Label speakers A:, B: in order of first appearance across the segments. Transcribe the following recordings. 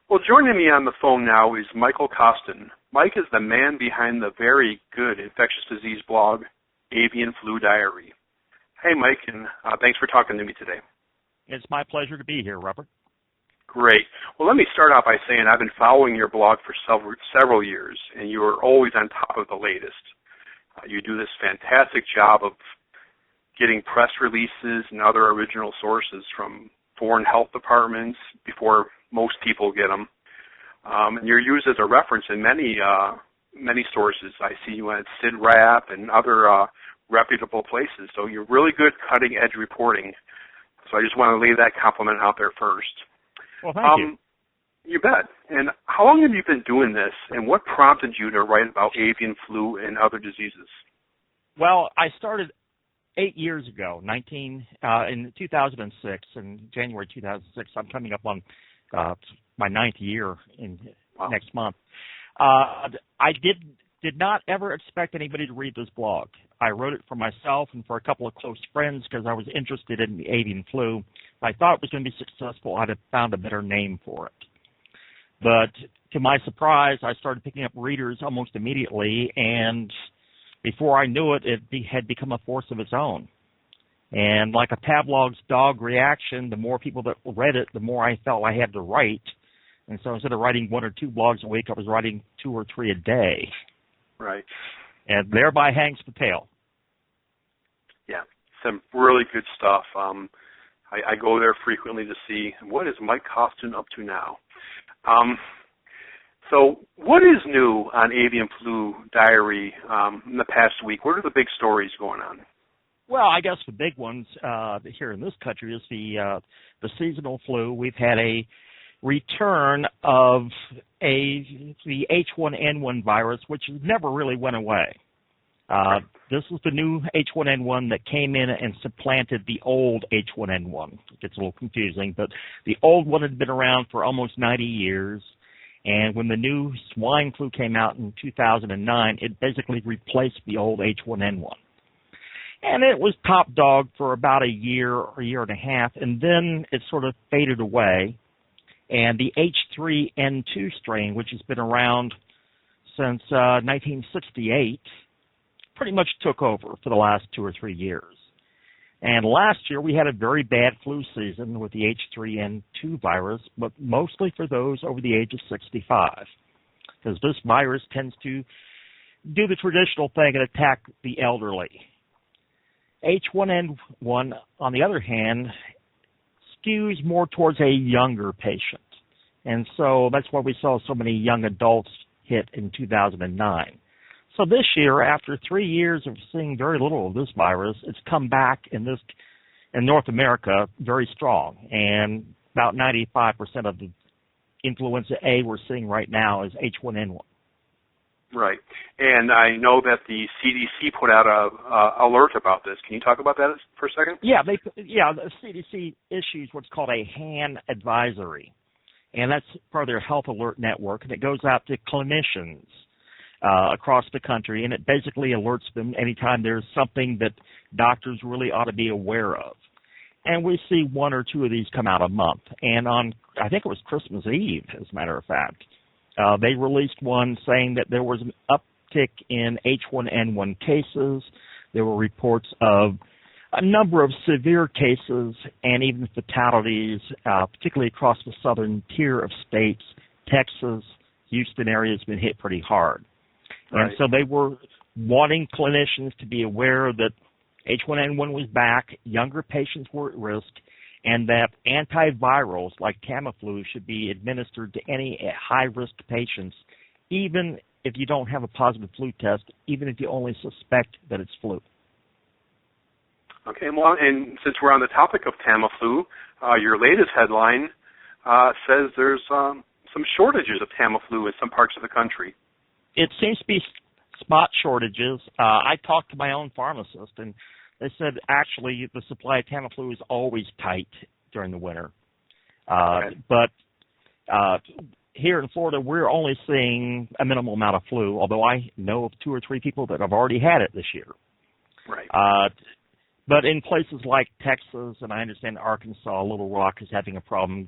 A: Well, joining me on the phone now is Michael Coston. Mike is the man behind the very good infectious disease blog, Avian Flu Diary. Hey, Mike, and thanks for talking to me today.
B: It's my pleasure to be here, Robert.
A: Great. Well, let me start out by saying I've been following your blog for several years, and you are always on top of the latest. You do this fantastic job of getting press releases and other original sources from foreign health departments before most people get them. And you're used as a reference in many sources. I see you at CIDRAP and other reputable places. So you're really good cutting-edge reporting. So I just want to lay that compliment out there first.
B: Well, thank you.
A: You bet. And how long have you been doing this, and what prompted you to write about avian flu and other diseases?
B: Well, I started 8 years ago, in 2006, in January 2006. I'm coming up on my 9th year next month. I did not ever expect anybody to read this blog. I wrote it for myself and for a couple of close friends because I was interested in the avian flu. I thought it was going to be successful. I'd have found a better name for it. But to my surprise, I started picking up readers almost immediately, and before I knew it, it had become a force of its own. And like a Pavlov's dog reaction, the more people that read it, the more I felt I had to write. And so instead of writing 1 or 2 blogs a week, I was writing 2 or 3 a day.
A: Right.
B: And thereby hangs the tale.
A: Yeah, some really good stuff. I go there frequently to see what is Mike Coston up to now. So what is new on Avian Flu Diary in the past week? What are the big stories going on?
B: Well, I guess the big ones here in this country is the seasonal flu. We've had a return of the H1N1 virus, which never really went away. This is the new H1N1 that came in and supplanted the old H1N1. It gets a little confusing, but the old one had been around for almost 90 years, and when the new swine flu came out in 2009, it basically replaced the old H1N1. And it was top dog for about a year or a year and a half, and then it sort of faded away. And the H3N2 strain, which has been around since 1968, pretty much took over for the last 2 or 3 years. And last year we had a very bad flu season with the H3N2 virus, but mostly for those over the age of 65, because this virus tends to do the traditional thing and attack the elderly. H1N1, on the other hand, skews more towards a younger patient. And so that's why we saw so many young adults hit in 2009. So this year, after 3 years of seeing very little of this virus, it's come back in North America very strong. And about 95% of the influenza A we're seeing right now is H1N1.
A: Right. And I know that the CDC put out a alert about this. Can you talk about that for a second?
B: Yeah, the CDC issues what's called a HAN advisory, and that's part of their health alert network, and it goes out to clinicians across the country, and it basically alerts them anytime there's something that doctors really ought to be aware of. And we see 1 or 2 of these come out a month. And on, I think it was Christmas Eve, as a matter of fact, they released one saying that there was an uptick in H1N1 cases. There were reports of a number of severe cases and even fatalities, particularly across the southern tier of states. Texas, Houston area has been hit pretty hard. Right. And so they were wanting clinicians to be aware that H1N1 was back, younger patients were at risk, and that antivirals like Tamiflu should be administered to any high-risk patients, even if you don't have a positive flu test, even if you only suspect that it's flu.
A: Okay, well, and since we're on the topic of Tamiflu, your latest headline says there's some shortages of Tamiflu in some parts of the country.
B: It seems to be spot shortages. I talked to my own pharmacist, and they said actually the supply of Tamiflu is always tight during the winter.
A: Okay.
B: But here in Florida, we're only seeing a minimal amount of flu, although I know of 2 or 3 people that have already had it this year.
A: Right.
B: But in places like Texas, and I understand Arkansas, Little Rock is having a problem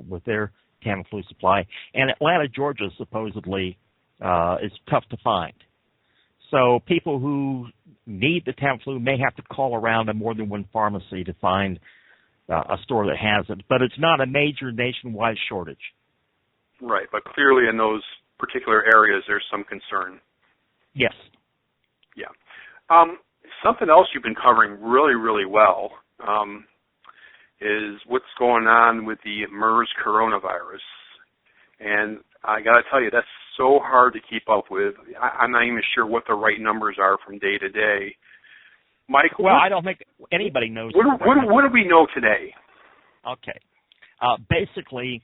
B: with their Tamiflu supply, and Atlanta, Georgia, supposedly is tough to find. So people who need the Tamiflu may have to call around to more than one pharmacy to find a store that has it, but it's not a major nationwide shortage.
A: Right, but clearly in those particular areas there's some concern.
B: Yes.
A: Yeah. Something else you've been covering really, really well is what's going on with the MERS coronavirus. And I got to tell you, that's so hard to keep up with. I'm not even sure what the right numbers are from day to day. Mike?
B: Well, I don't think anybody knows.
A: What do we know today?
B: Okay. Basically,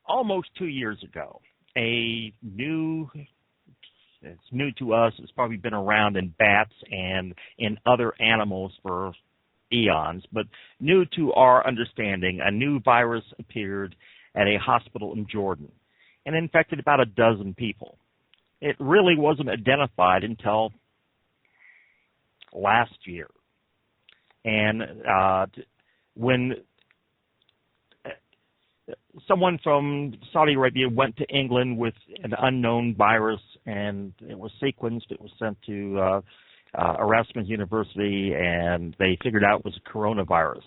B: almost 2 years ago, it's new to us. It's probably been around in bats and in other animals for eons, but new to our understanding, a new virus appeared at a hospital in Jordan and infected about 12 people. It really wasn't identified until last year. And when someone from Saudi Arabia went to England with an unknown virus and it was sequenced, it was sent to Erasmus University, and they figured out it was a coronavirus.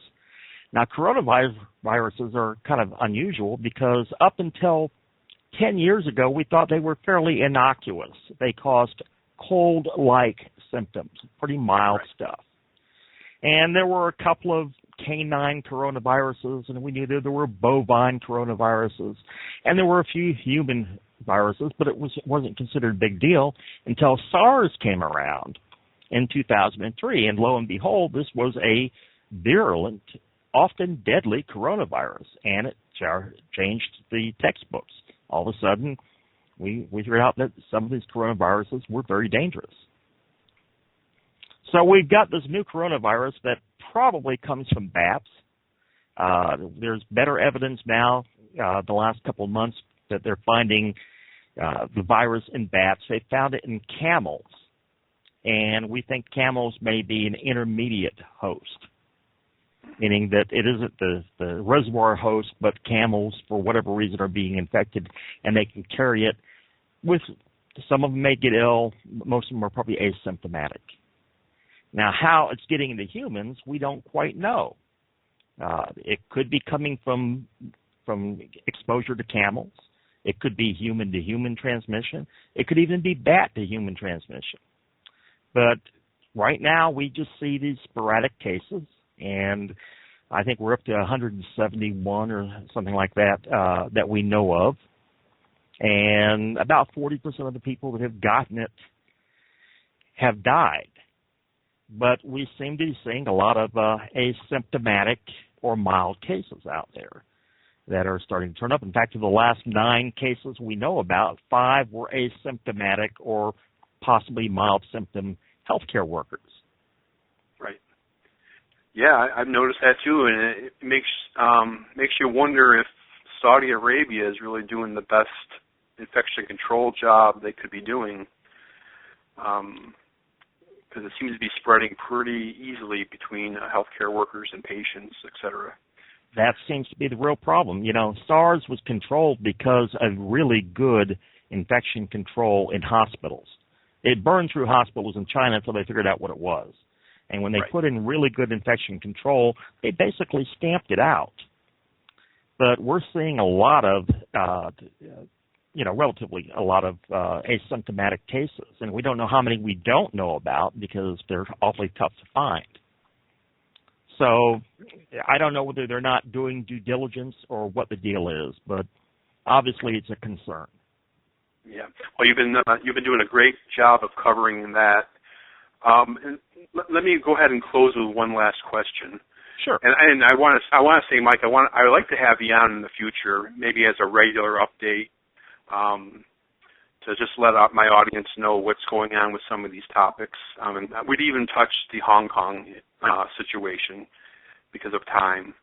B: Now, coronaviruses are kind of unusual because up until 10 years ago, we thought they were fairly innocuous. They caused cold-like symptoms, pretty mild stuff. And there were a couple of canine coronaviruses, and we knew that there were bovine coronaviruses, and there were a few human viruses, but it wasn't considered a big deal until SARS came around in 2003, and lo and behold, this was a virulent, often deadly coronavirus, and it changed the textbooks. All of a sudden, we figured out that some of these coronaviruses were very dangerous. So we've got this new coronavirus that probably comes from bats. There's better evidence now, the last couple of months, that they're finding the virus in bats. They found it in camels, and we think camels may be an intermediate host, meaning that it isn't the reservoir host, but camels, for whatever reason, are being infected, and they can carry it with, some of them may get ill, most of them are probably asymptomatic. Now, how it's getting into humans, we don't quite know. It could be coming from exposure to camels. It could be human-to-human transmission. It could even be bat-to-human transmission. But right now, we just see these sporadic cases, and I think we're up to 171 or something like that that we know of. And about 40% of the people that have gotten it have died. But we seem to be seeing a lot of asymptomatic or mild cases out there that are starting to turn up. In fact, of the last 9 cases we know about, 5 were asymptomatic or possibly mild symptom healthcare workers. Right.
A: Yeah, I've noticed that too, and it makes you wonder if Saudi Arabia is really doing the best infection control job they could be doing. Because it seems to be spreading pretty easily between healthcare workers and patients, et cetera.
B: That seems to be the real problem. You know, SARS was controlled because of really good infection control in hospitals. It burned through hospitals in China until they figured out what it was. And when they put in really good infection control, they basically stamped it out. But we're seeing a lot of relatively a lot of asymptomatic cases, and we don't know how many we don't know about because they're awfully tough to find. So I don't know whether they're not doing due diligence or what the deal is, but obviously it's a concern.
A: Yeah. Well, you've been doing a great job of covering that. And let me go ahead and close with one last question.
B: Sure.
A: And I want to say, Mike, I would like to have you on in the future, maybe as a regular update. To just let my audience know what's going on with some of these topics. And we'd even touch the Hong Kong situation because of time.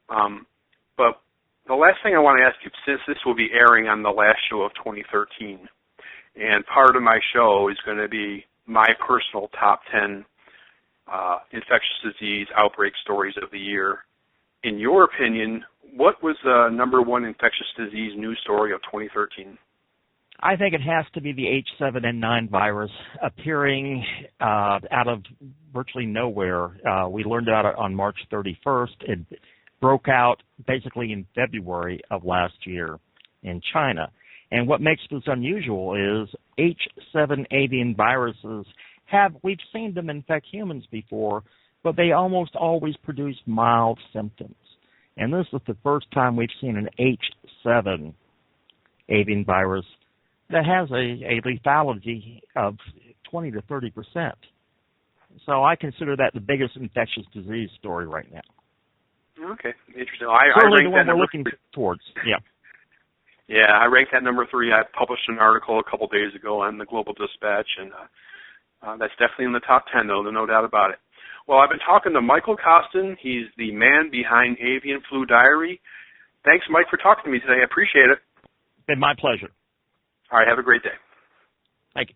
A: But the last thing I want to ask you, since this will be airing on the last show of 2013, and part of my show is going to be my personal top 10 infectious disease outbreak stories of the year, in your opinion, what was the number one infectious disease news story of 2013?
B: I think it has to be the H7N9 virus appearing out of virtually nowhere. We learned about it on March 31st. It broke out basically in February of last year in China. And what makes this unusual is H7 avian viruses we've seen them infect humans before, but they almost always produce mild symptoms. And this is the first time we've seen an H7 avian virus that has a lethality of 20 to 30%. So I consider that the biggest infectious disease story right now.
A: Okay, interesting.
B: Certainly the one we're looking towards, yeah.
A: Yeah, I ranked that number 3. I published an article a couple days ago on the Global Dispatch, and that's definitely in the top 10, though, no doubt about it. Well, I've been talking to Michael Coston. He's the man behind Avian Flu Diary. Thanks, Mike, for talking to me today. I appreciate it.
B: It's been my pleasure.
A: All right, have a great day.
B: Thank you.